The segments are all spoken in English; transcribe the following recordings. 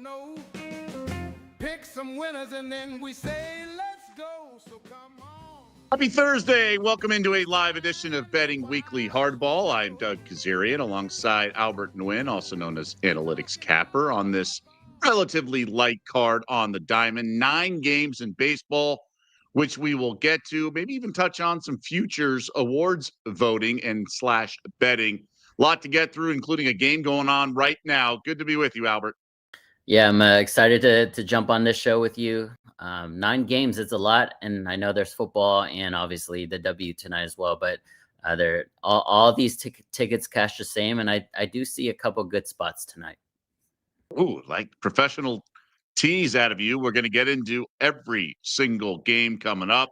know. Pick some winners and then we say, let's go. So come on. Happy Thursday. Welcome into a live edition of Betting Weekly Hardball. I'm Doug Kezirian alongside Albert Nguyen, also known as Analytics Capper, on this relatively light card on the diamond. 9 games in baseball, which we will get to, maybe even touch on some futures awards voting and / betting. A lot to get through, including a game going on right now. Good to be with you, Albert. Yeah, I'm excited to jump on this show with you. 9 games is a lot, and I know there's football and obviously the W tonight as well. But they're all these tickets cash the same, and I do see a couple good spots tonight. Ooh, like professional tease out of you. We're going to get into every single game coming up.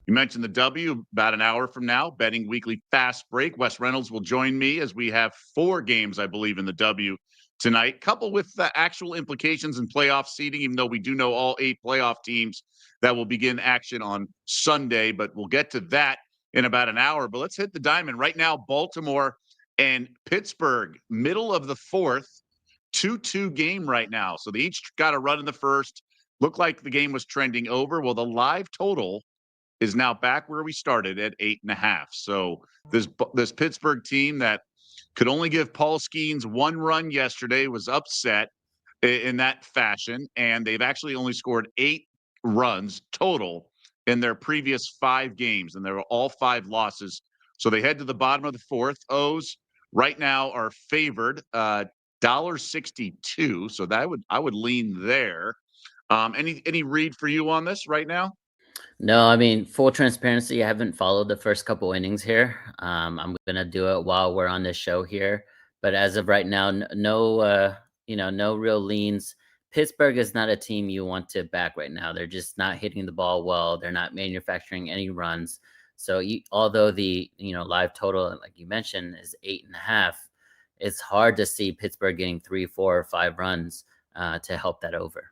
You mentioned the W about an hour from now, Betting Weekly Fast Break. Wes Reynolds will join me as we have 4 games, I believe, in the W tonight, coupled with the actual implications and playoff seeding, even though we do know all 8 playoff teams that will begin action on Sunday. But we'll get to that in about an hour. But let's hit the diamond. Right now, Baltimore and Pittsburgh, middle of the 4th, 2-2 game right now. So they each got a run in the first. Looked like the game was trending over. Well, the live total is now back where we started at 8.5. So this Pittsburgh team that could only give Paul Skeens 1 run yesterday was upset in that fashion, and they've actually only scored 8 runs total in their previous 5 games, and they were all 5 losses. So they head to the bottom of the 4th. O's right now are favored $1.62, so that I would lean there. Any read for you on this right now? No, I mean, full transparency, I haven't followed the first couple innings here. I'm gonna do it while we're on this show here, but as of right now, no real leans. Pittsburgh is not a team you want to back right now. They're just not hitting the ball well. They're not manufacturing any runs. So although the live total, like you mentioned, is 8.5, it's hard to see Pittsburgh getting 3, 4, or 5 runs to help that over.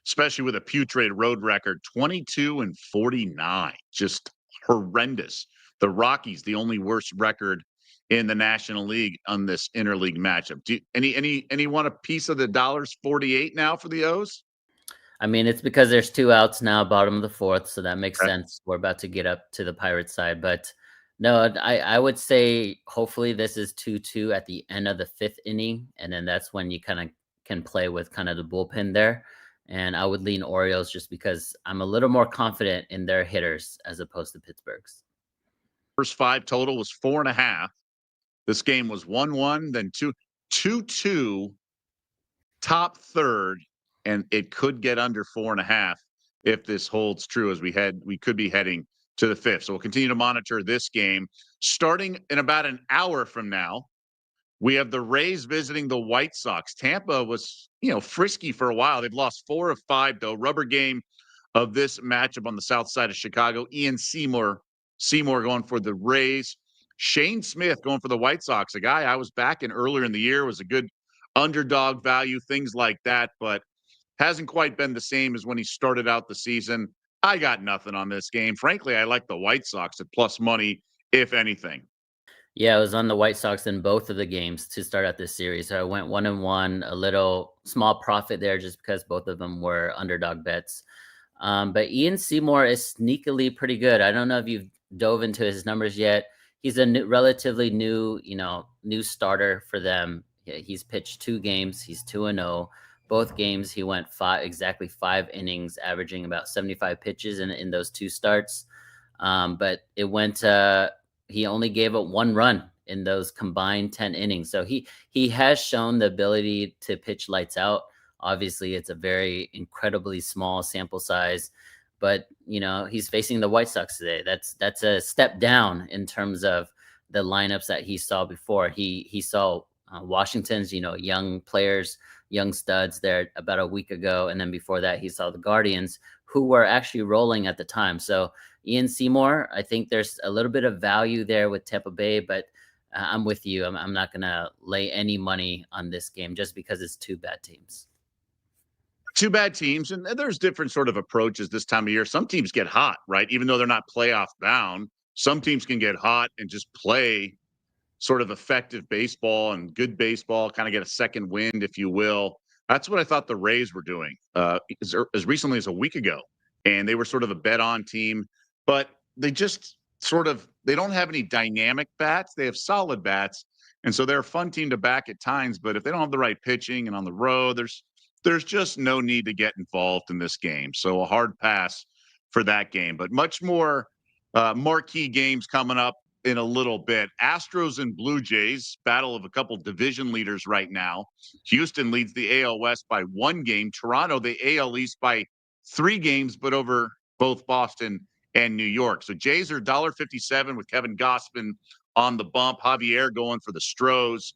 Especially with a putrid road record, 22-49, just horrendous. The Rockies, the only worst record in the National League on this interleague matchup. Do any want a piece of the $1.48 now for the O's? I mean, it's because there's 2 outs now, bottom of the 4th, so that makes sense. We're about to get up to the Pirates side, but no, I would say hopefully this is 2-2 at the end of the 5th inning, and then that's when you kind of can play with kind of the bullpen there. And I would lean Orioles just because I'm a little more confident in their hitters as opposed to Pittsburgh's. First 5 total was 4.5. This game was 1-1, then 2-2, top third, and it could get under 4.5 if this holds true as we could be heading to the 5th. So we'll continue to monitor this game. Starting in about an hour from now, we have the Rays visiting the White Sox. Tampa was, frisky for a while. They've lost 4 of 5, though. Rubber game of this matchup on the south side of Chicago. Ian Seymour going for the Rays. Shane Smith going for the White Sox, a guy I was backing earlier in the year, was a good underdog value, things like that, but hasn't quite been the same as when he started out the season. I got nothing on this game. Frankly, I like the White Sox at plus money, if anything. Yeah, I was on the White Sox in both of the games to start out this series. So I went 1-1, a little small profit there just because both of them were underdog bets. But Ian Seymour is sneakily pretty good. I don't know if you've dove into his numbers yet. He's a relatively new starter for them. He's pitched 2 games. He's 2-0. Both games he went exactly 5 innings, averaging about 75 pitches in those 2 starts. But it went. He only gave up 1 run in those combined 10 innings. So he has shown the ability to pitch lights out. Obviously, it's a very incredibly small sample size, but he's facing the White Sox today. That's a step down in terms of the lineups that he saw before. He saw Washington's young players, young studs there about a week ago, and then before that he saw the Guardians, who were actually rolling at the time. So Ian Seymour, I think there's a little bit of value there with Tampa Bay, but I'm with you. I'm not going to lay any money on this game just because it's 2 bad teams. 2 bad teams, and there's different sort of approaches this time of year. Some teams get hot, right? Even though they're not playoff bound, some teams can get hot and just play sort of effective baseball and good baseball, kind of get a second wind, if you will. That's what I thought the Rays were doing as recently as a week ago. And they were sort of a bet on team, but they just they don't have any dynamic bats. They have solid bats. And so they're a fun team to back at times. But if they don't have the right pitching and on the road, there's just no need to get involved in this game. So a hard pass for that game. But much more marquee games coming up in a little bit. Astros and Blue Jays, battle of a couple division leaders right now. Houston leads the AL West by 1 game. Toronto, the AL East by 3 games, but over both Boston and New York. So Jays are $1.57 with Kevin Gausman on the bump. Javier going for the Stros.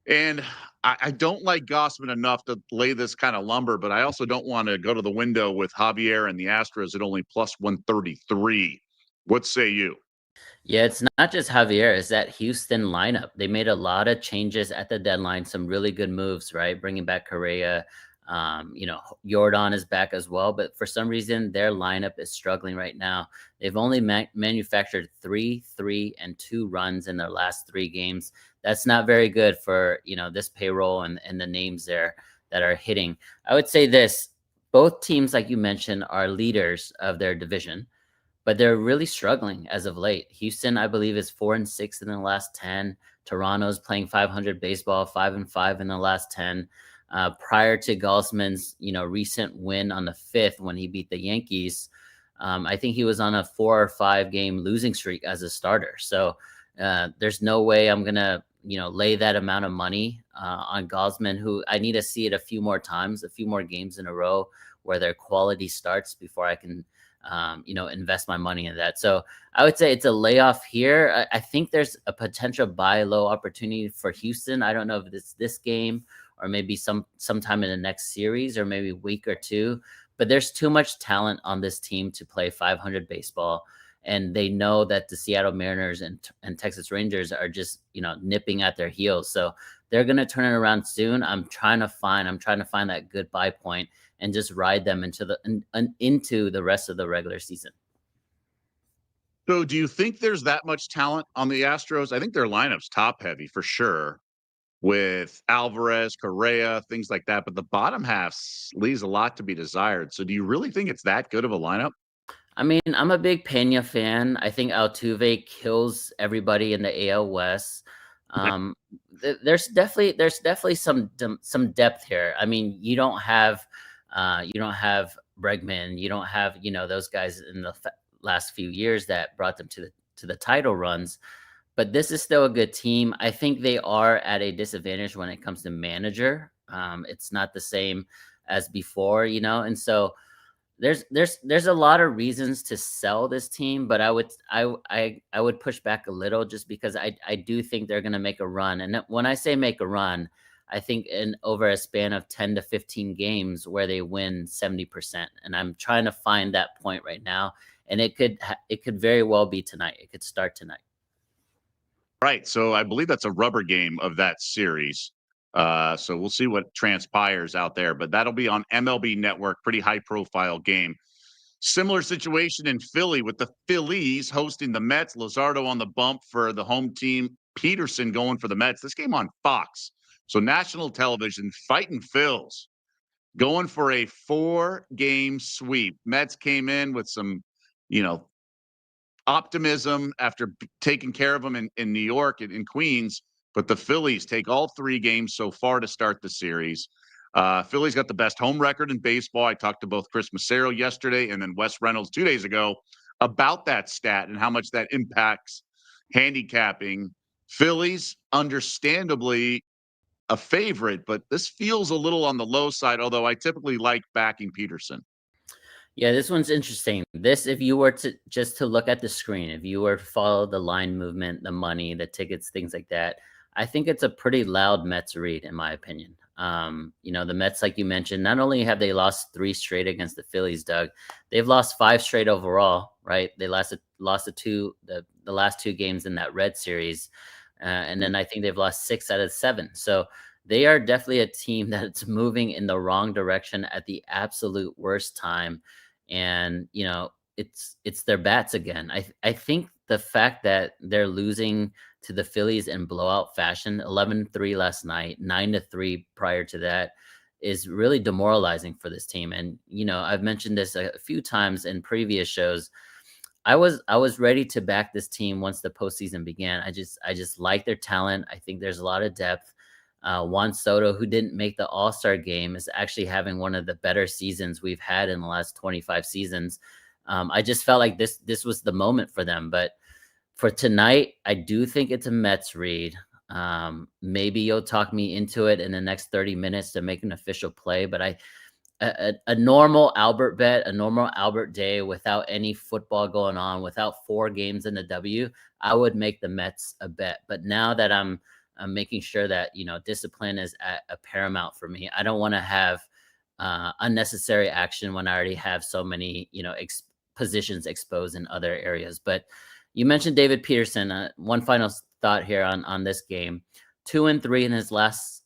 And I don't like Gausman enough to lay this kind of lumber, but I also don't want to go to the window with Javier and the Astros at only plus 133. What say you? Yeah, it's not just Javier, it's that Houston lineup. They made a lot of changes at the deadline, some really good moves, right? Bringing back Correa. Jordan is back as well, but for some reason, their lineup is struggling right now. They've only manufactured 3, 3, and 2 runs in their last 3 games. That's not very good for, this payroll and the names there that are hitting. I would say this, both teams, like you mentioned, are leaders of their division, but they're really struggling as of late. Houston, I believe, is 4-6 in the last 10. Toronto's playing 500 baseball, 5-5 in the last 10. Prior to Gausman's, recent win on the 5th when he beat the Yankees, I think he was on a 4 or 5 game losing streak as a starter. So there's no way I'm gonna, lay that amount of money on Gausman, who I need to see it a few more times, a few more games in a row where their quality starts before I can invest my money in that. So I would say it's a layoff here. I think there's a potential buy low opportunity for Houston. I don't know if it's this game or maybe sometime in the next series or maybe a week or 2, but there's too much talent on this team to play 500 baseball. And they know that the Seattle Mariners and Texas Rangers are just, nipping at their heels. So they're going to turn it around soon. I'm trying to find that good buy point and just ride them into the rest of the regular season. So do you think there's that much talent on the Astros? I think their lineup's top heavy for sure with Alvarez, Correa, things like that. But the bottom half leaves a lot to be desired. So do you really think it's that good of a lineup? I mean, I'm a big Pena fan. I think Altuve kills everybody in the AL West. There's definitely some depth here. I mean, you don't have Bregman, you don't have those guys in the last few years that brought them to the title runs. But this is still a good team. I think they are at a disadvantage when it comes to manager. It's not the same as before, and so there's a lot of reasons to sell this team, but I would push back a little just because I do think they're going to make a run. And when I say make a run, I think over a span of 10 to 15 games where they win 70%. And I'm trying to find that point right now. And it could very well be tonight. It could start tonight. Right. So I believe that's a rubber game of that series. So we'll see what transpires out there, but that'll be on MLB Network. Pretty high profile game. Similar situation in Philly with the Phillies hosting the Mets. Luzardo on the bump for the home team. Peterson going for the Mets. This game on Fox. So national television, fighting Phils, going for a 4-game sweep. Mets came in with some, optimism after taking care of them in New York and in Queens. But the Phillies take all 3 games so far to start the series. Phillies got the best home record in baseball. I talked to both Chris Massaro yesterday and then Wes Reynolds 2 days ago about that stat and how much that impacts handicapping. Phillies, understandably, a favorite, but this feels a little on the low side, although I typically like backing Peterson. Yeah, this one's interesting. If you were to look at the screen, if you were to follow the line movement, the money, the tickets, things like that, I think it's a pretty loud Mets read, in my opinion. The Mets, like you mentioned, not only have they lost 3 straight against the Phillies, Doug, they've lost 5 straight overall, right? They lost the last 2 games in that Red series. And then I think they've lost 6 out of 7. So they are definitely a team that's moving in the wrong direction at the absolute worst time. And, it's their bats again. I think the fact that they're losing to the Phillies in blowout fashion, 11-3 last night, 9-3 prior to that, is really demoralizing for this team. And, I've mentioned this a few times in previous shows. I was ready to back this team once the postseason began. I just like their talent. I think there's a lot of depth. Juan Soto, who didn't make the All-Star game, is actually having one of the better seasons we've had in the last 25 seasons. I just felt like this was the moment for them. But for tonight, I do think it's a Mets read. Maybe you'll talk me into it in the next 30 minutes to make an official play, but a normal Albert bet, a normal Albert day without any football going on, without 4 games in the W, I would make the Mets a bet. But now that I'm making sure that, discipline is at a paramount for me, I don't want to have unnecessary action when I already have so many, positions exposed in other areas. But you mentioned David Peterson. One final thought here on this game: 2-3 in his last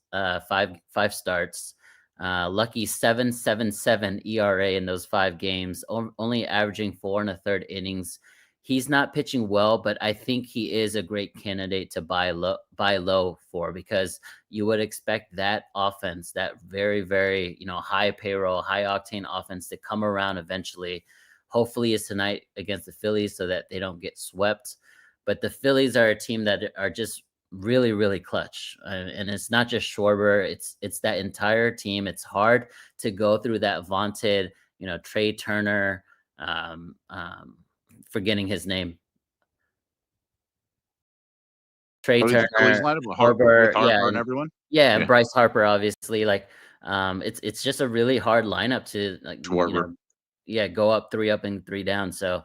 five starts. Lucky 7.77 ERA in those 5 games, only averaging 4 1/3 innings. He's not pitching well, but I think he is a great candidate to buy low for, because you would expect that offense, that very, very, high payroll, high octane offense, to come around eventually. Hopefully it's tonight against the Phillies so that they don't get swept. But the Phillies are a team that are just really, really clutch. And it's not just Schwarber, it's that entire team. It's hard to go through that vaunted, Trey Turner, forgetting his name. Trey Turner, Harper, and everyone. Yeah, Bryce Harper, obviously. Like, it's just a really hard lineup to, like, go up 3 up and 3 down. So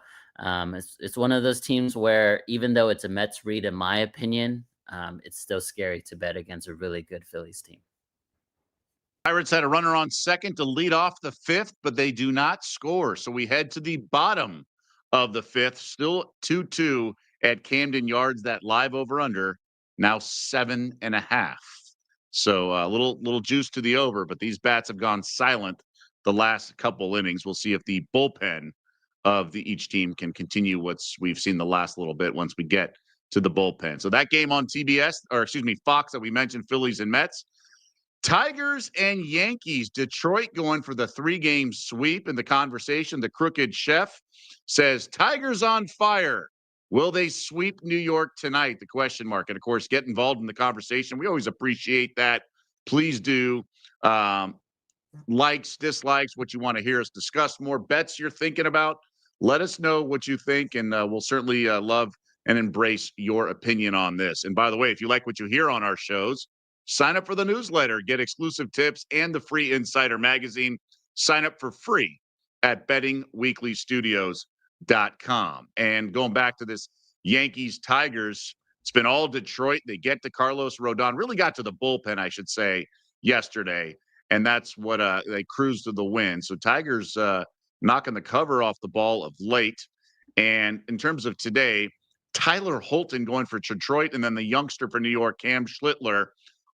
it's one of those teams where, even though it's a Mets read, in my opinion, it's still scary to bet against a really good Phillies team. Pirates had a runner on second to lead off the 5th, but they do not score. So we head to the bottom of the 5th, still 2-2 at Camden Yards. That live over under now 7.5. So a little juice to the over, but these bats have gone silent the last couple innings. We'll see if the bullpen of each team can continue we've seen the last little bit once we get to the bullpen. So that game on Fox that we mentioned, Phillies and Mets. Tigers and Yankees, Detroit going for the 3-game sweep in the conversation. The Crooked Chef says, Tigers on fire. Will they sweep New York tonight? The question mark. And of course, get involved in the conversation. We always appreciate that. Please do. Likes, dislikes, what you want to hear us discuss, more bets you're thinking about. Let us know what you think, and we'll certainly love and embrace your opinion on this. And by the way, if you like what you hear on our shows, sign up for the newsletter, get exclusive tips and the free Insider magazine. Sign up for free at bettingweeklystudios.com. And going back to this Yankees-Tigers, it's been all Detroit. They get to Carlos Rodon, really got to the bullpen, I should say, yesterday. And that's what they cruised to the win. So Tigers knocking the cover off the ball of late. And in terms of today, Tyler Holton going for Detroit, and then the youngster for New York, Cam Schlittler.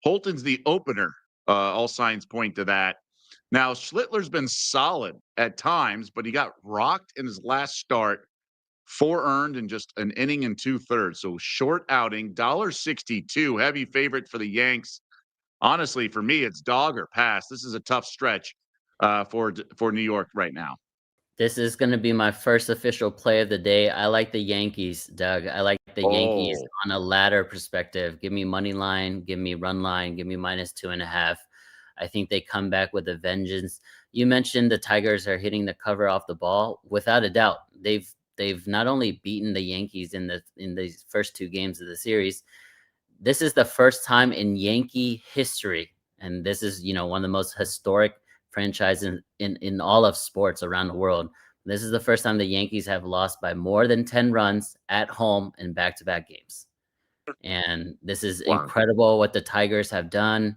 Holton's the opener. All signs point to that. Now, Schlittler's been solid at times, but he got rocked in his last start. 4 earned in just an inning and 2/3. So short outing, $1.62, heavy favorite for the Yanks. Honestly, for me, it's dog or pass. This is a tough stretch for New York right now. This is going to be my first official play of the day. I like the Yankees, Doug. I like the Yankees on a ladder perspective. Give me money line, give me run line, give me -2.5. I think they come back with a vengeance. You mentioned the Tigers are hitting the cover off the ball. Without a doubt, they've not only beaten the Yankees in these first 2 games of the series. This is the first time in Yankee history, and this is, one of the most historic franchises in all of sports around the world. This is the first time the Yankees have lost by more than 10 runs at home in back-to-back games. And this is incredible what the Tigers have done.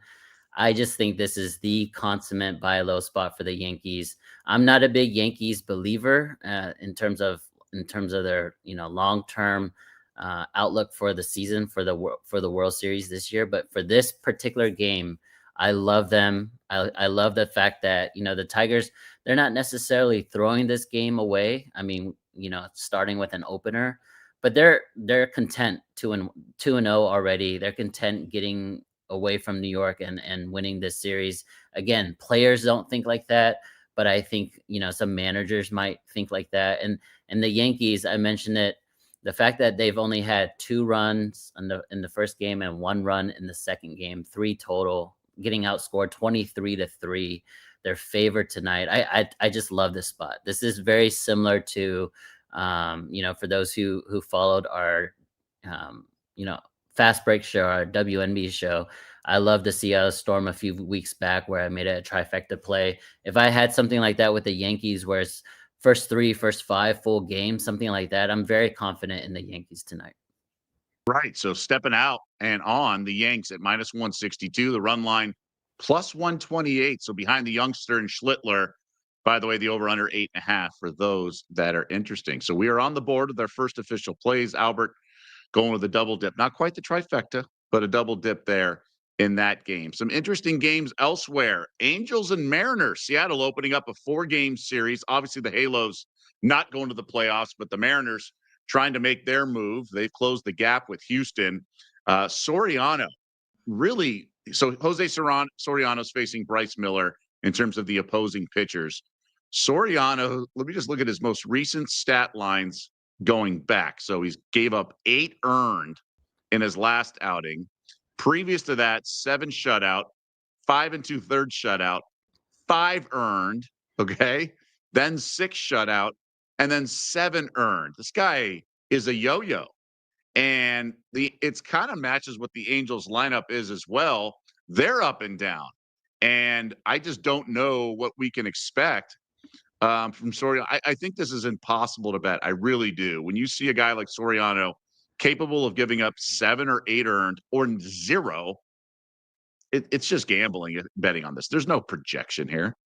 I just think this is the consummate buy low spot for the Yankees. I'm not a big Yankees believer in terms of their, long-term outlook for the season, for the World Series this year. But for this particular game, I love them. I love the fact that, the Tigers, they're not necessarily throwing this game away. I mean, starting with an opener, but they're content 2-0 already. They're content getting away from New York and winning this series. Again, players don't think like that, but I think, some managers might think like that. And the Yankees, I mentioned it, the fact that they've only had 2 runs in the first game and 1 run in the second game, 3 total, getting outscored 23-3. They're favored tonight. I just love this spot. This is very similar to, for those who followed our, fast break show, our WNB show. I love the Seattle Storm a few weeks back where I made a trifecta play. If I had something like that with the Yankees, where it's first 5 full games, something like that, I'm very confident in the Yankees tonight. Right. So stepping out and on the Yanks at -162, the run line +128. So behind the youngster and Schlittler. By the way, the over under 8.5 for those that are interesting. So we are on the board with our first official plays. Albert going with a double dip, not quite the trifecta, but a double dip there in that game. Some interesting games elsewhere. Angels and Mariners. Seattle opening up a 4-game series. Obviously, the Halos not going to the playoffs, but the Mariners trying to make their move. They've closed the gap with Houston. Soriano, really. So Jose Soriano's facing Bryce Miller in terms of the opposing pitchers. Soriano, let me just look at his most recent stat lines going back. So he's gave up 8 earned in his last outing. Previous to that, 7 shutout, 5 2/3 shutout, 5 earned, okay? Then 6 shutout, and then 7 earned. This guy is a yo-yo. And it's kind of matches what the Angels lineup is as well. They're up and down. And I just don't know what we can expect from Soriano. I think this is impossible to bet. I really do. When you see a guy like Soriano capable of giving up 7 or 8 earned or 0, it's just gambling, betting on this. There's no projection here.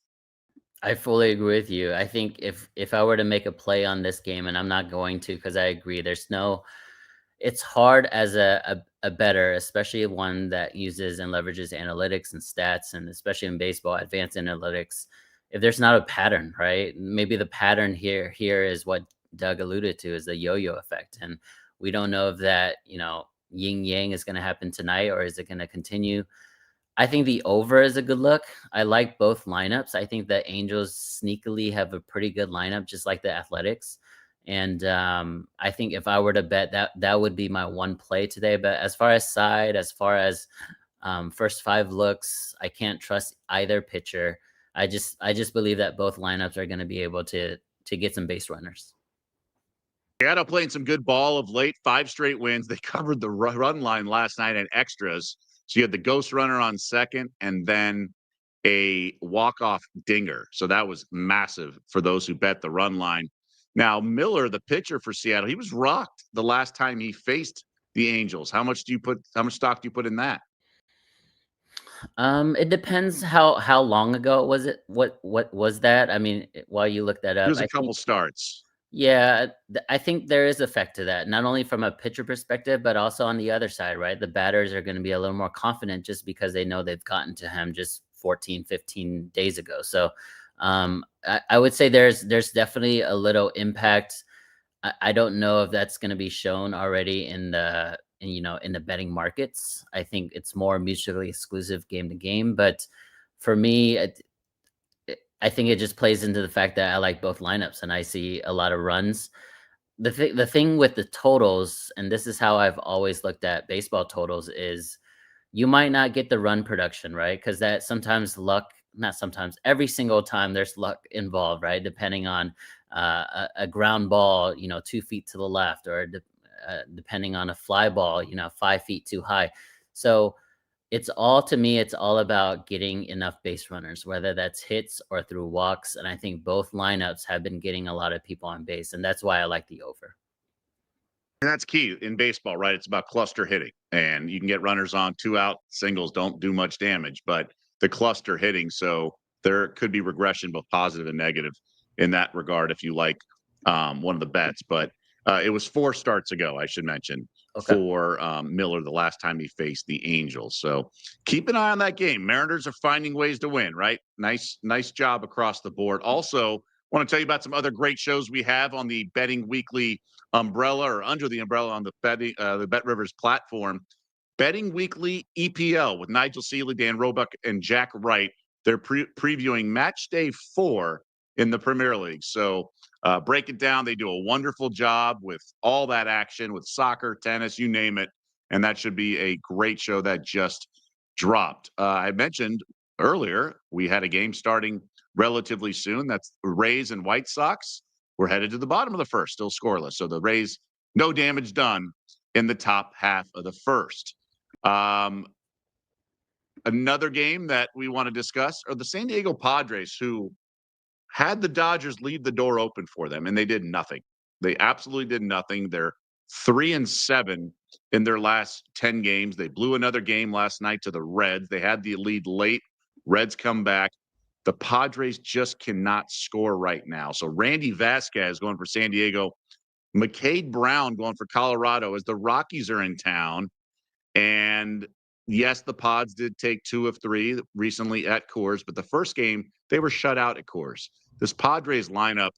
I fully agree with you. I think if I were to make a play on this game, and I'm not going to, because I agree, it's hard as a bettor, especially one that uses and leverages analytics and stats, and especially in baseball, advanced analytics. If there's not a pattern, right? Maybe the pattern here is what Doug alluded to, is the yo-yo effect. And we don't know if that, yin yang is going to happen tonight, or is it going to continue? I think the over is a good look. I like both lineups. I think the Angels sneakily have a pretty good lineup, just like the Athletics. And I think if I were to bet, that would be my one play today. But as far as side, as far as first 5 looks, I can't trust either pitcher. I just believe that both lineups are going to be able to get some base runners. Seattle playing some good ball of late, 5 straight wins. They covered the run line last night at extras. So you had the ghost runner on second and then a walk-off dinger. So that was massive for those who bet the run line. Now, Miller, the pitcher for Seattle, he was rocked the last time he faced the Angels. How much stock do you put in that? It depends how long ago was it? What was that? I mean, while you look that up, There's a couple starts. Yeah, I think there is effect to that, not only from a pitcher perspective, but also on the other side, right? The batters are going to be a little more confident just because they know they've gotten to him just 14, 15 days ago. So I would say there's definitely a little impact. I don't know if that's going to be shown already in the betting markets. I think it's more mutually exclusive game to game. But for me, I think it just plays into the fact that I like both lineups and I see a lot of runs. The thing with the totals, and this is how I've always looked at baseball totals, is you might not get the run production, right? Because that sometimes not sometimes, every single time there's luck involved, right? Depending on a ground ball, 2 feet to the left, or depending on a fly ball, 5 feet too high. So to me, it's all about getting enough base runners, whether that's hits or through walks. And I think both lineups have been getting a lot of people on base. And that's why I like the over. And that's key in baseball, right? It's about cluster hitting. And you can get runners on 2 out. Singles don't do much damage, but the cluster hitting. So there could be regression, both positive and negative in that regard, if you like one of the bets. But it was 4 starts ago, I should mention, for Miller the last time he faced the Angels. So keep an eye on that game. Mariners are finding ways to win, right? Nice job across the board. Also, want to tell you about some other great shows we have on the Betting Weekly umbrella, or under the umbrella on the Bet Rivers platform. Betting Weekly EPL with Nigel Seeley, Dan Roebuck, and Jack Wright. They're previewing match day 4 in the Premier League. So break it down. They do a wonderful job with all that action with soccer, tennis, you name it. And that should be a great show that just dropped. I mentioned earlier we had a game starting relatively soon. That's Rays and White Sox. We're headed to the bottom of the first, still scoreless. So the Rays, no damage done in the top half of the first. Another game that we want to discuss are the San Diego Padres, who had the Dodgers leave the door open for them, and they did nothing. They absolutely did nothing. They're 3-7 in their last 10 games. They blew another game last night to the Reds. They had the lead late. Reds come back. The Padres just cannot score right now. So Randy Vasquez going for San Diego, McCade Brown going for Colorado as the Rockies are in town. And yes, the Pods did take 2 of 3 recently at Coors, but the first game, they were shut out at Coors. This Padres lineup,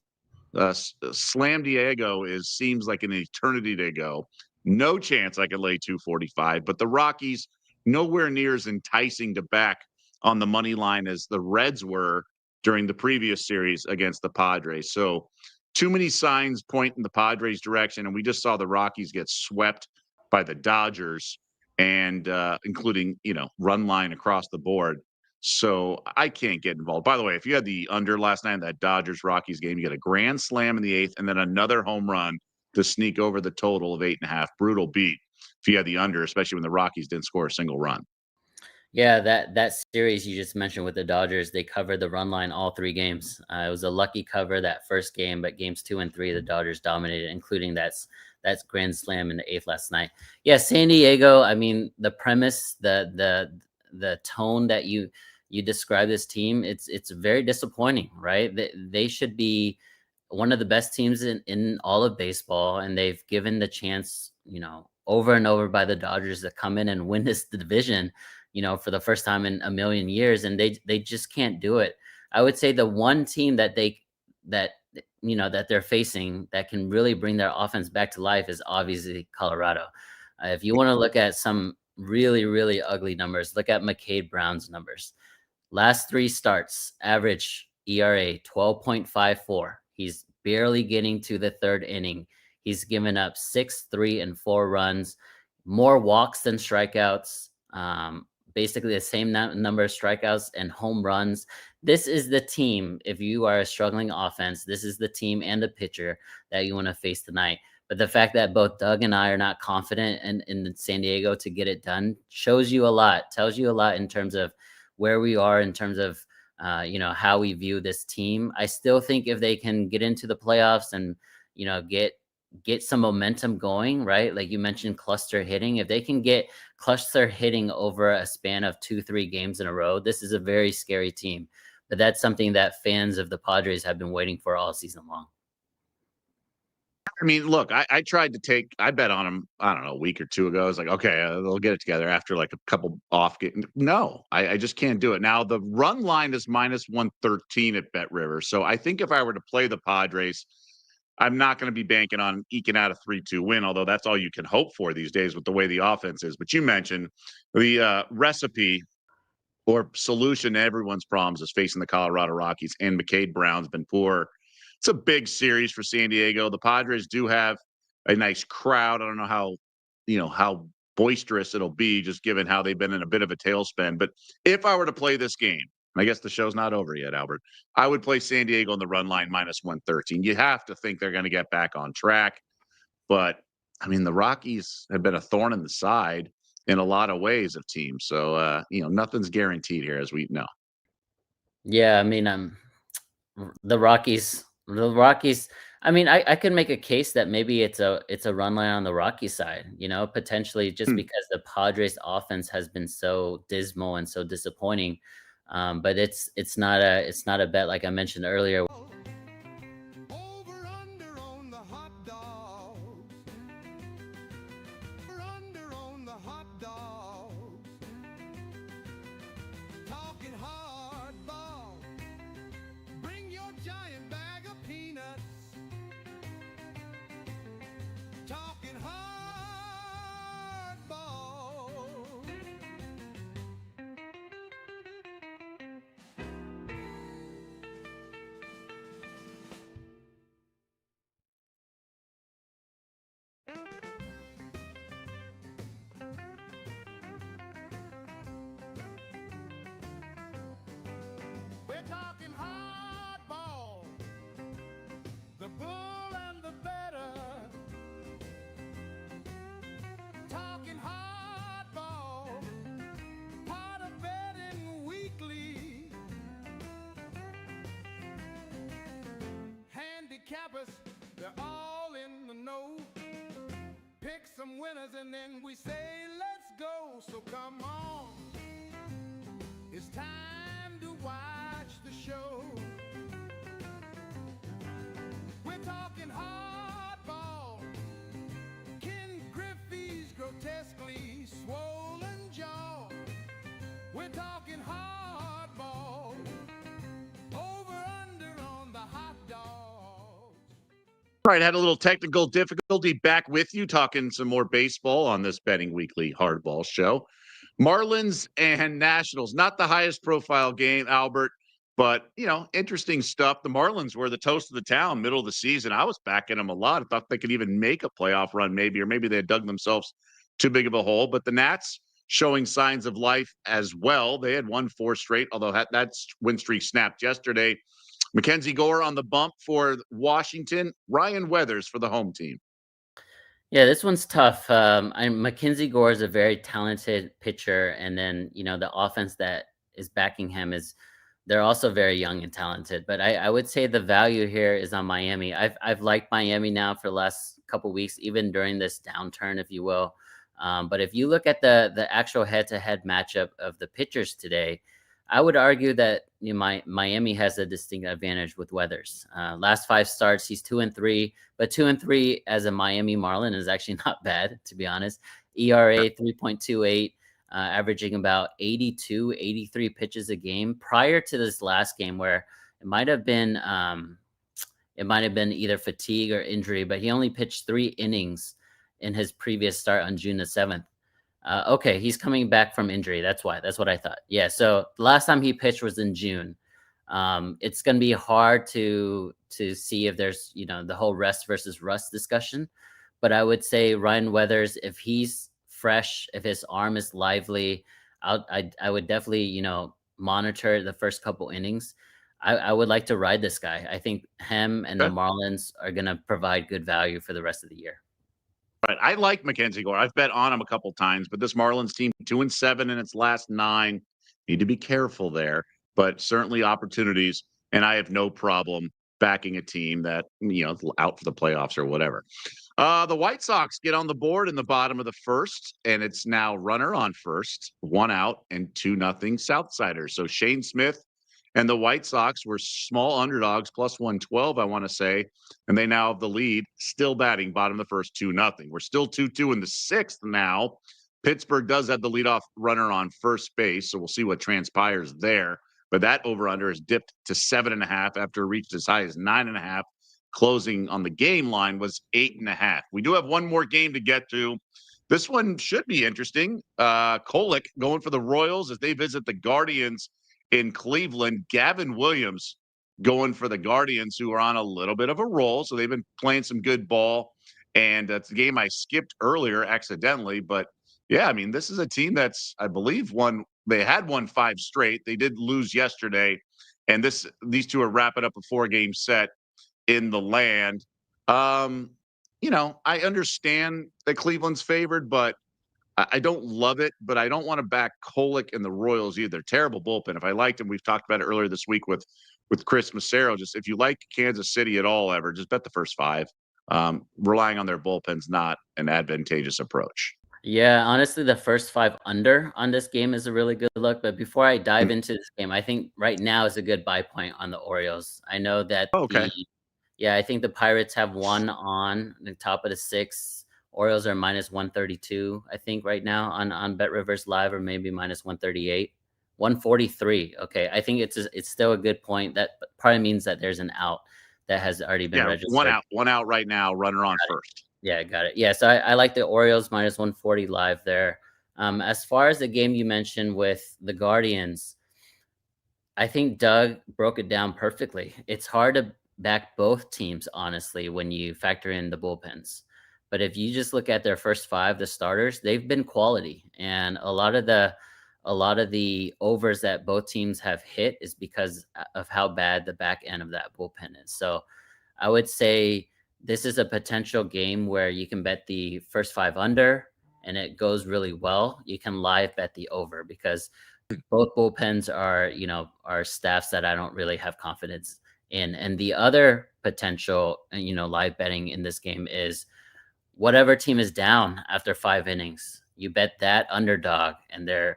Slam Diego seems like an eternity to go. No chance I could lay 245, but the Rockies nowhere near as enticing to back on the money line as the Reds were during the previous series against the Padres. So too many signs point in the Padres direction, and we just saw the Rockies get swept by the Dodgers, and including, run line across the board. So I can't get involved. By the way, if you had the under last night in that Dodgers-Rockies game, you get a grand slam in the 8th and then another home run to sneak over the total of 8.5. Brutal beat if you had the under, especially when the Rockies didn't score a single run. Yeah, that series you just mentioned with the Dodgers, they covered the run line all 3 games. It was a lucky cover that first game, but games 2 and 3, the Dodgers dominated, including that's grand slam in the 8th last night. Yeah, San Diego. I mean, the premise, the tone that you describe this team, it's very disappointing, right? They should be one of the best teams in all of baseball, and they've given the chance, over and over by the Dodgers to come in and win this division, for the first time in a million years, and they just can't do it. I would say the one team that they're facing that can really bring their offense back to life is obviously Colorado. If you want to look at some really, really ugly numbers, look at McCade Brown's numbers. Last 3 starts, average ERA 12.54. He's barely getting to the 3rd inning. He's given up 6, 3, and 4 runs, more walks than strikeouts. Basically the same number of strikeouts and home runs. This is the team, if you are a struggling offense, this is the team and the pitcher that you want to face tonight. But the fact that both Doug and I are not confident in San Diego to get it done shows you a lot, tells you a lot in terms of where we are, in terms of, how we view this team. I still think if they can get into the playoffs and, get some momentum going, right? Like you mentioned, cluster hitting. If they can get cluster hitting over a span of 2-3 games in a row, this is a very scary team. But that's something that fans of the Padres have been waiting for all season long. I mean, look, I tried to I bet on them, I don't know, a week or 2 ago. I was like, okay, they'll get it together after like a couple off games. No, I just can't do it. Now, the run line is -113 at Bet River. So I think if I were to play the Padres, I'm not going to be banking on eking out a 3-2 win, although that's all you can hope for these days with the way the offense is. But you mentioned the recipe or solution to everyone's problems is facing the Colorado Rockies, and McCade Brown's been poor. It's a big series for San Diego. The Padres do have a nice crowd. I don't know how boisterous it'll be, just given how they've been in a bit of a tailspin. But if I were to play this game, I guess the show's not over yet, Albert, I would play San Diego on the run line -113. You have to think they're going to get back on track. But, I mean, the Rockies have been a thorn in the side in a lot of ways of teams. So, nothing's guaranteed here, as we know. Yeah, I mean, the Rockies. I mean, I could make a case that maybe it's a run line on the Rocky side, potentially just because the Padres offense has been so dismal and so disappointing. But it's not a bet, like I mentioned earlier. Over under on the hot dogs. Over under on the hot dogs. Talking hardball. Bring your giant bag of peanuts. Talking hardball. some winners and then we say, let's go. So come on. It's time to watch the show. We're talking hardball. Ken Griffey's grotesquely swollen jaw. We're talking hardball. Over under on the hot dogs. All right, had a little technical difficulty. Back with you, talking some more baseball on this Betting Weekly Hardball show. Marlins and Nationals, not the highest profile game, Albert, but, interesting stuff. The Marlins were the toast of the town, middle of the season. I was backing them a lot. I thought they could even make a playoff run maybe, or maybe they had dug themselves too big of a hole. But the Nats showing signs of life as well. They had won 4 straight, although that win streak snapped yesterday. Mackenzie Gore on the bump for Washington. Ryan Weathers for the home team. Yeah, this one's tough. Mackenzie Gore is a very talented pitcher, and then the offense that is backing him they're also very young and talented. But I would say the value here is on Miami. I've liked Miami now for the last couple weeks, even during this downturn, if you will. But if you look at the actual head-to-head matchup of the pitchers today, I would argue that Miami has a distinct advantage with Weathers. Last 5 starts, he's 2-3, but 2-3 as a Miami Marlin is actually not bad, to be honest. ERA 3.28, averaging about 82, 83 pitches a game. Prior to this last game, where it might have been either fatigue or injury, but he only pitched 3 innings in his previous start on June the 7th. Okay, he's coming back from injury. That's why. That's what I thought. Yeah, so the last time he pitched was in June. It's going to be hard to see if there's, the whole rest versus rust discussion. But I would say Ryan Weathers, if he's fresh, if his arm is lively, I would definitely, monitor the first couple innings. I would like to ride this guy. I think him and the Marlins are going to provide good value for the rest of the year. Right. I like Mackenzie Gore. I've bet on him a couple times, but this Marlins team 2-7 in its last 9. Need to be careful there, but certainly opportunities. And I have no problem backing a team that, out for the playoffs or whatever. The White Sox get on the board in the bottom of the first, and it's now runner on first, 1 out and 2-0 Southsiders. So Shane Smith and the White Sox were small underdogs, plus 112, I want to say. And they now have the lead, still batting bottom of the first, 2-0. We're still 2-2 in the 6th now. Pittsburgh does have the leadoff runner on first base, so we'll see what transpires there. But that over-under has dipped to 7.5 after it reached as high as 9.5. Closing on the game line was 8.5. We do have one more game to get to. This one should be interesting. Kolek going for the Royals as they visit the Guardians in Cleveland. Gavin Williams going for the Guardians, who are on a little bit of a roll. So they've been playing some good ball. And that's the game I skipped earlier accidentally. But yeah, I mean, this is a team that's, I believe, they had won 5 straight. They did lose yesterday. And these two are wrapping up a 4-game set in the land. I understand that Cleveland's favored, but I don't love it, but I don't want to back Kolek and the Royals either. Terrible bullpen. If I liked him, we've talked about it earlier this week with Chris Massaro. Just if you like Kansas City at all ever, just bet the first 5. Relying on their bullpen's not an advantageous approach. Yeah, honestly, the first 5 under on this game is a really good look. But before I dive into this game, I think right now is a good buy point on the Orioles. I know that I think the Pirates have 1 on the top of the 6. Orioles are minus 132, I think, right now on Bet Rivers Live, or maybe minus 138, 143. Okay, I think it's still a good point. That probably means that there's an out that has already been registered. One out right now, runner on first. Yeah, got it. Yeah, so I like the Orioles minus 140 live there. As far as the game you mentioned with the Guardians, I think Doug broke it down perfectly. It's hard to back both teams, honestly, when you factor in the bullpens. But if you just look at their first 5, the starters, they've been quality. And a lot of the overs that both teams have hit is because of how bad the back end of that bullpen is. So I would say this is a potential game where you can bet the first 5 under and it goes really well. You can live bet the over, because both bullpens are staffs that I don't really have confidence in. And the other potential, live betting in this game is whatever team is down after 5 innings, you bet that underdog, and they're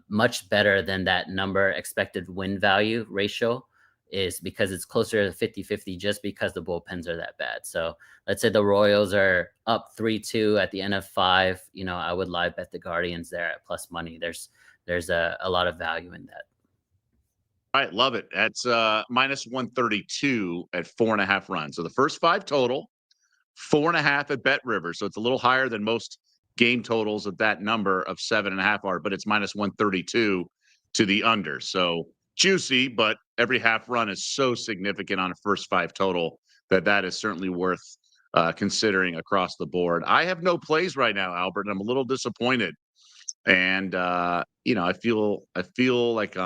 much better than that number expected win value ratio is, because it's closer to 50-50 just because the bullpens are that bad. So let's say the Royals are up 3-2 at the end of 5. I would live bet the Guardians there at plus money. There's a lot of value in that. All right, love it. That's minus 132 at 4.5 runs. So the first 5 total, 4.5 at Bet River. So it's a little higher than most game totals at that number of 7.5 are, but it's minus 132 to the under. So juicy, but every half run is so significant on a first 5 total that is certainly worth considering across the board. I have no plays right now, Albert, and I'm a little disappointed. And I feel like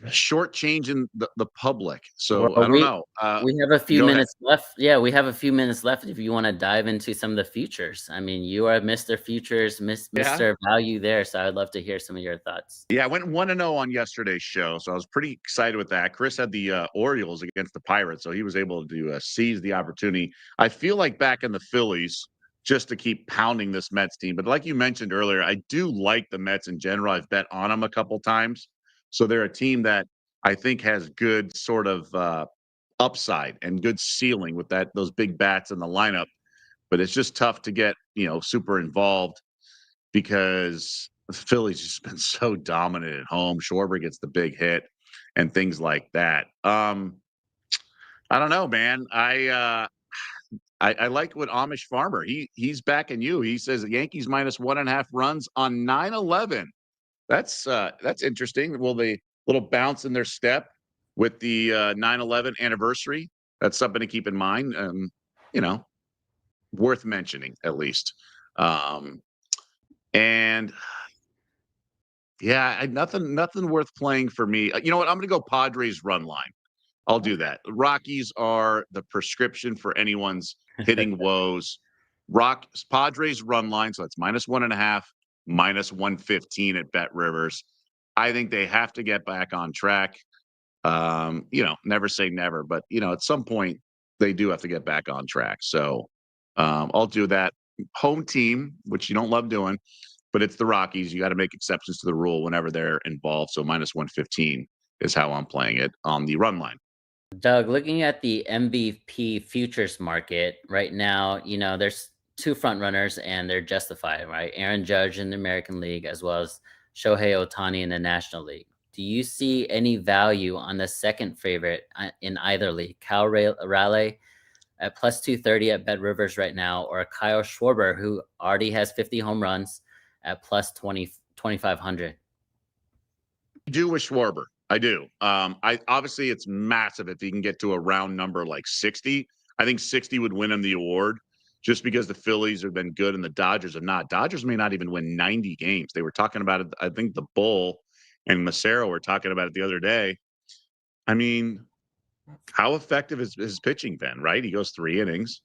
shortchanging the public. So Well, I don't know. we have a few go ahead. minutes left. Yeah, we have a few minutes left if you want to dive into some of the futures. I mean, you are Mr. Futures, Mr. Value there. So I'd love to hear some of your thoughts. Yeah, I went 1-0 on yesterday's show, so I was pretty excited with that. Chris had the Orioles against the Pirates, so he was able to seize the opportunity. I feel like back in the Phillies, just to keep pounding this Mets team. But like you mentioned earlier, I do like the Mets in general. I've bet on them a couple times. So they're a team that I think has good sort of upside and good ceiling with those big bats in the lineup. But it's just tough to get, super involved because the Phillies just been so dominant at home. Schwarber gets the big hit and things like that. I don't know, man. I like what Amish Farmer. He's backing you. He says the Yankees minus 1.5 runs on 9/11. That's interesting. Will they little bounce in their step with the 9/11 anniversary? That's something to keep in mind. Worth mentioning at least. And yeah, nothing worth playing for me. You know what? I'm going to go Padres run line. I'll do that. The Rockies are the prescription for anyone's hitting woes. Padres run line, so that's minus 1.5, minus 115 at Bet Rivers. I think they have to get back on track. Never say never, but at some point they do have to get back on track. So I'll do that. Home team, which you don't love doing, but it's the Rockies. You got to make exceptions to the rule whenever they're involved. So minus 115 is how I'm playing it on the run line. Doug, looking at the MVP futures market right now, there's 2 front runners and they're justified, right? Aaron Judge in the American League as well as Shohei Ohtani in the National League. Do you see any value on the second favorite in either league? Cal Raleigh at plus 230 at Bet Rivers right now, or Kyle Schwarber, who already has 50 home runs at plus 2,500? I do with Schwarber. I do. I obviously it's massive if he can get to a round number like 60. I think 60 would win him the award just because the Phillies have been good and the Dodgers have not. Dodgers may not even win 90 games. They were talking about it. I think the Bull and Massaro were talking about it the other day. I mean, how effective has his pitching been, right? He goes 3 innings.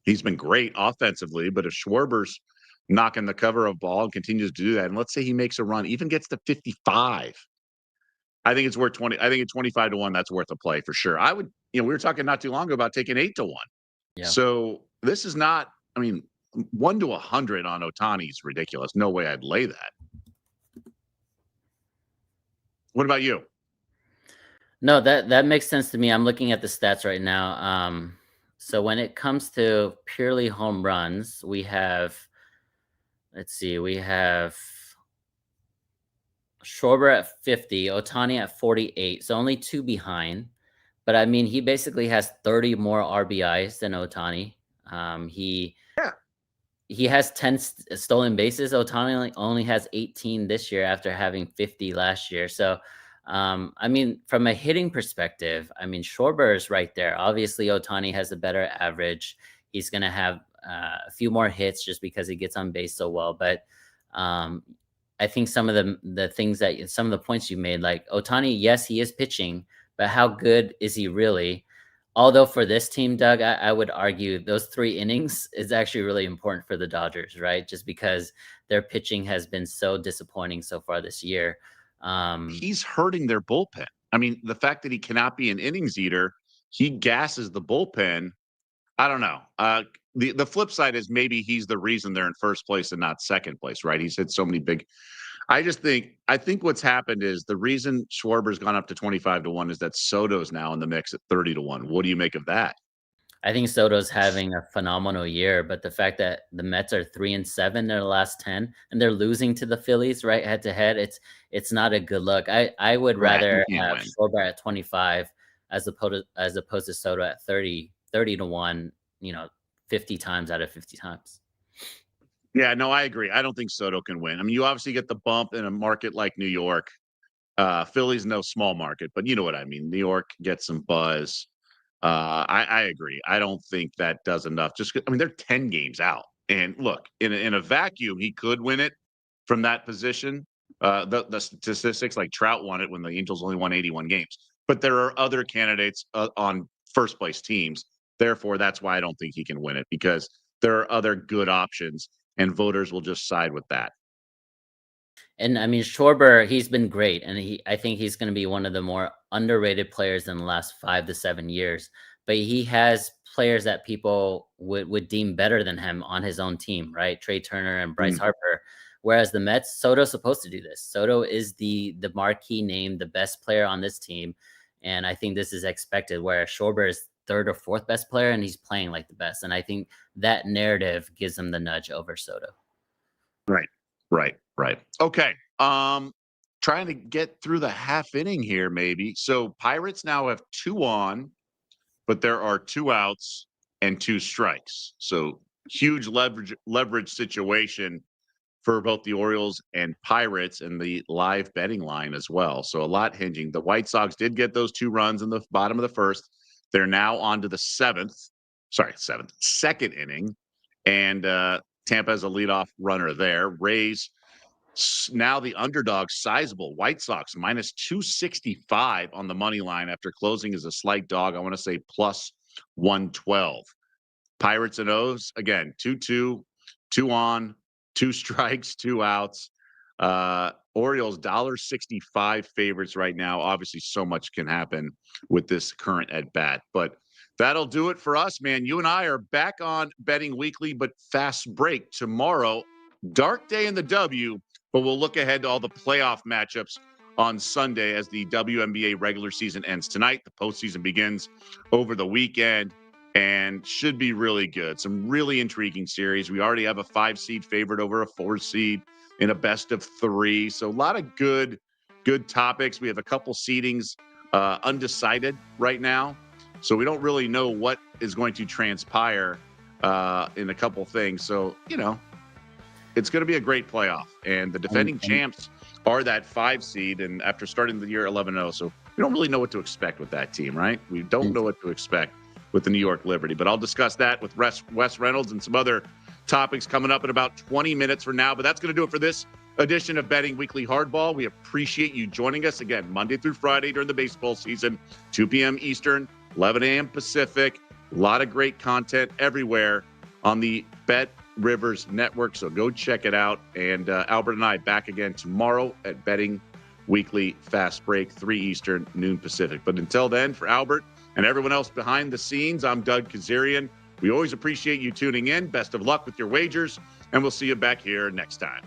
He's been great offensively, but if Schwarber's knocking the cover of ball and continues to do that, and let's say he makes a run, even gets to 55, I think it's worth 20. I think at 25 to 1, that's worth a play for sure. I would, we were talking not too long ago about taking 8 to 1. Yeah. So this is not, 1 to 100 on Ohtani is ridiculous. No way I'd lay that. What about you? No, that makes sense to me. I'm looking at the stats right now. So when it comes to purely home runs, we have Schwarber at 50, Ohtani at 48, so only 2 behind. But he basically has 30 more RBIs than Ohtani. He has 10 stolen bases. Ohtani only has 18 this year after having 50 last year. So, from a hitting perspective, Schwarber is right there. Obviously, Ohtani has a better average. He's going to have a few more hits just because he gets on base so well. But I think some of the points you made, like Ohtani, yes, he is pitching, but how good is he really? Although for this team, Doug, I would argue those 3 innings is actually really important for the Dodgers, right? Just because their pitching has been so disappointing so far this year. He's hurting their bullpen. The fact that he cannot be an innings eater, he gasses the bullpen. I don't know. The flip side is maybe he's the reason they're in first place and not second place, right? He's hit so many big. I think what's happened is the reason Schwarber's gone up to 25-1 is that Soto's now in the mix at 30-1. What do you make of that? I think Soto's having a phenomenal year, but the fact that the Mets are 3-7 in their last 10 and they're losing to the Phillies right head to head, it's not a good look. I would Right, rather you can't have win. Schwarber at 25 as opposed to Soto at 30-1, 50 times out of 50 times. Yeah, no, I agree. I don't think Soto can win. I mean, you obviously get the bump in a market like New York. Philly's no small market, but you know what I mean. New York gets some buzz. I agree. I don't think that does enough. I mean, they're 10 games out. And look, in a vacuum, he could win it from that position. The statistics, like Trout won it when the Angels only won 81 games. But there are other candidates on first place teams. Therefore, that's why I don't think he can win it, because there are other good options, and voters will just side with that. And I mean, Schwarber, he's been great, and I think he's going to be one of the more underrated players in the last 5 to 7 years. But he has players that people would deem better than him on his own team, right? Trey Turner and Bryce Mm. Harper. Whereas the Mets, Soto's supposed to do this. Soto is the marquee name, the best player on this team, and I think this is expected. Whereas Schwarber is third or fourth best player, and he's playing like the best. And I think that narrative gives him the nudge over Soto. Right. Right. Okay. Trying to get through the half inning here, maybe. So Pirates now have 2 on, but there are 2 outs and 2 strikes. So huge leverage situation for both the Orioles and Pirates and the live betting line as well. So a lot hinging. The White Sox did get those 2 runs in the bottom of the first. They're now on to the second inning. And Tampa has a leadoff runner there. Rays now the underdog, sizable. White Sox minus 265 on the money line after closing as a slight dog. I want to say plus 112. Pirates and O's, again, 2-2, 2 on, 2 strikes, 2 outs. Orioles $1.65 favorites right now. Obviously, so much can happen with this current at bat, but that'll do it for us, man. You and I are back on Betting Weekly, but fast break tomorrow. Dark day in the W, but we'll look ahead to all the playoff matchups on Sunday as the WNBA regular season ends tonight. The postseason begins over the weekend and should be really good. Some really intriguing series. We already have a 5-seed favorite over a 4-seed in a best of 3. So a lot of good topics. We have a couple seedings undecided right now. So we don't really know what is going to transpire in a couple things. So, it's going to be a great playoff. And the defending champs are that 5 seed. And after starting the year 11-0, so we don't really know what to expect with that team, right? We don't know what to expect with the New York Liberty. But I'll discuss that with Wes Reynolds and some other topics coming up in about 20 minutes from now. But that's going to do it for this edition of Betting Weekly Hardball. We appreciate you joining us again Monday through Friday during the baseball season, 2 p.m. Eastern, 11 a.m. Pacific. A lot of great content everywhere on the Bet Rivers Network. So go check it out. And Albert and I back again tomorrow at Betting Weekly Fast Break, 3 Eastern, noon Pacific. But until then, for Albert and everyone else behind the scenes, I'm Doug Kezirian. We always appreciate you tuning in. Best of luck with your wagers, and we'll see you back here next time.